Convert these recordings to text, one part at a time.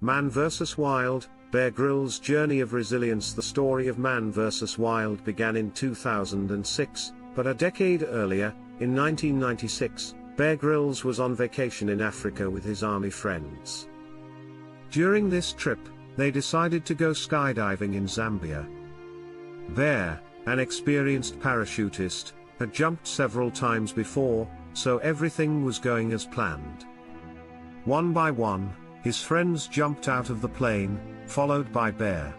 Man vs. Wild, Bear Grylls' journey of resilience. The story of Man vs. Wild began in 2006, but a decade earlier, in 1996, Bear Grylls was on vacation in Africa with his army friends. During this trip, they decided to go skydiving in Zambia. Bear, an experienced parachutist, had jumped several times before, so everything was going as planned. One by one, his friends jumped out of the plane, followed by Bear.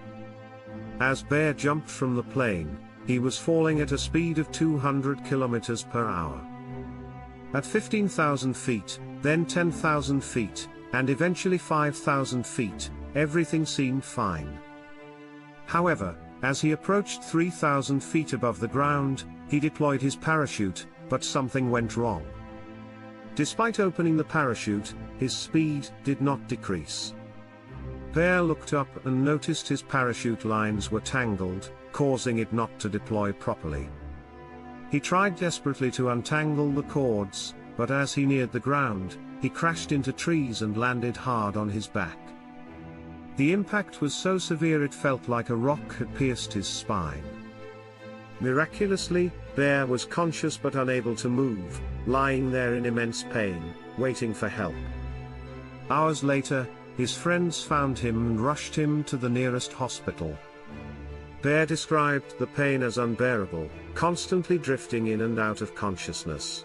As Bear jumped from the plane, he was falling at a speed of 200 kilometers per hour. At 15,000 feet, then 10,000 feet, and eventually 5,000 feet, everything seemed fine. However, as he approached 3,000 feet above the ground, he deployed his parachute, but something went wrong. Despite opening the parachute, his speed did not decrease. Bear looked up and noticed his parachute lines were tangled, causing it not to deploy properly. He tried desperately to untangle the cords, but as he neared the ground, he crashed into trees and landed hard on his back. The impact was so severe it felt like a rock had pierced his spine. Miraculously, Bear was conscious but unable to move, lying there in immense pain, waiting for help. Hours later, his friends found him and rushed him to the nearest hospital. Bear described the pain as unbearable, constantly drifting in and out of consciousness.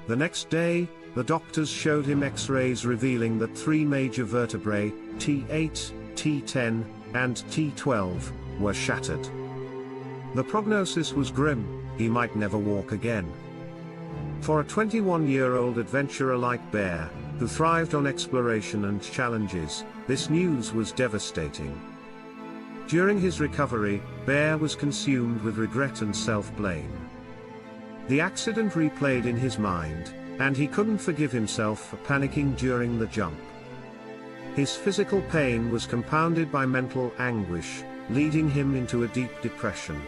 The next day, the doctors showed him X-rays revealing that 3 major vertebrae, T8, T10, and T12, were shattered. The prognosis was grim: he might never walk again. For a 21-year-old adventurer like Bear, who thrived on exploration and challenges, this news was devastating. During his recovery, Bear was consumed with regret and self-blame. The accident replayed in his mind, and he couldn't forgive himself for panicking during the jump. His physical pain was compounded by mental anguish, leading him into a deep depression.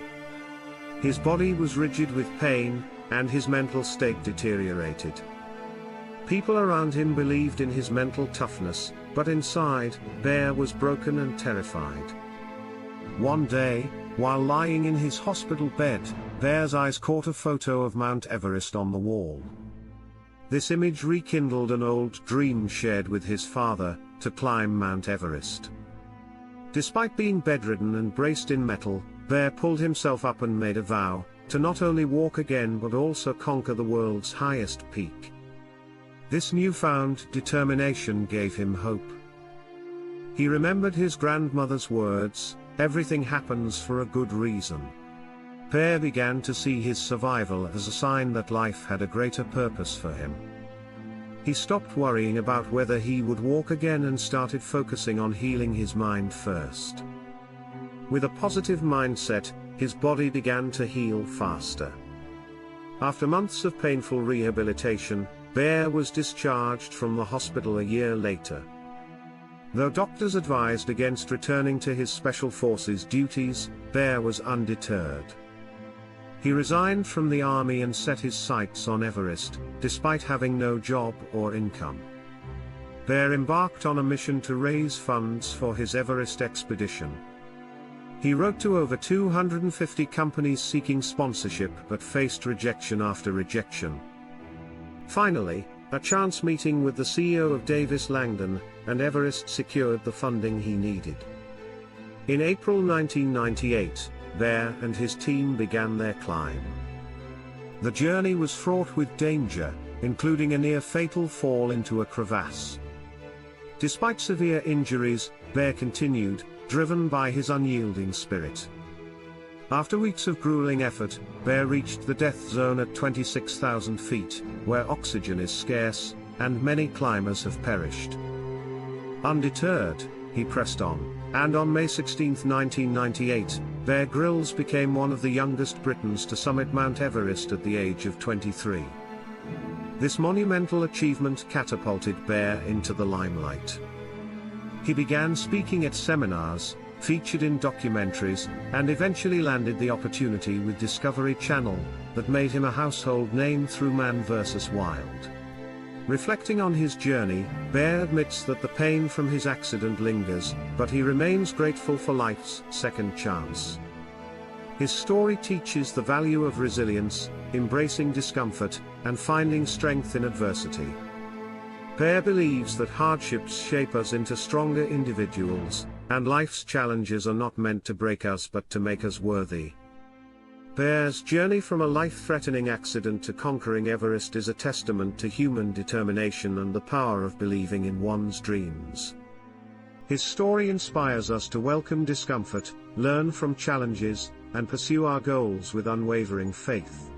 His body was rigid with pain, and his mental state deteriorated. People around him believed in his mental toughness, but inside, Bear was broken and terrified. One day, while lying in his hospital bed, Bear's eyes caught a photo of Mount Everest on the wall. This image rekindled an old dream shared with his father, to climb Mount Everest. Despite being bedridden and braced in metal, Bear pulled himself up and made a vow, to not only walk again but also conquer the world's highest peak. This newfound determination gave him hope. He remembered his grandmother's words, "Everything happens for a good reason." Bear began to see his survival as a sign that life had a greater purpose for him. He stopped worrying about whether he would walk again and started focusing on healing his mind first. With a positive mindset, his body began to heal faster. After months of painful rehabilitation, Bear was discharged from the hospital a year later. Though doctors advised against returning to his Special Forces duties, Bear was undeterred. He resigned from the army and set his sights on Everest, despite having no job or income. Bear embarked on a mission to raise funds for his Everest expedition. He wrote to over 250 companies seeking sponsorship but faced rejection after rejection. Finally, a chance meeting with the CEO of Davis Langdon and Everest secured the funding he needed. In April 1998, Bear and his team began their climb. The journey was fraught with danger, including a near-fatal fall into a crevasse. Despite severe injuries, Bear continued, driven by his unyielding spirit. After weeks of grueling effort, Bear reached the death zone at 26,000 feet, where oxygen is scarce, and many climbers have perished. Undeterred, he pressed on, and on May 16, 1998, Bear Grylls became one of the youngest Britons to summit Mount Everest at the age of 23. This monumental achievement catapulted Bear into the limelight. He began speaking at seminars, featured in documentaries, and eventually landed the opportunity with Discovery Channel, that made him a household name through Man vs. Wild. Reflecting on his journey, Bear admits that the pain from his accident lingers, but he remains grateful for life's second chance. His story teaches the value of resilience, embracing discomfort, and finding strength in adversity. Bear believes that hardships shape us into stronger individuals, and life's challenges are not meant to break us but to make us worthy. Bear's journey from a life-threatening accident to conquering Everest is a testament to human determination and the power of believing in one's dreams. His story inspires us to welcome discomfort, learn from challenges, and pursue our goals with unwavering faith.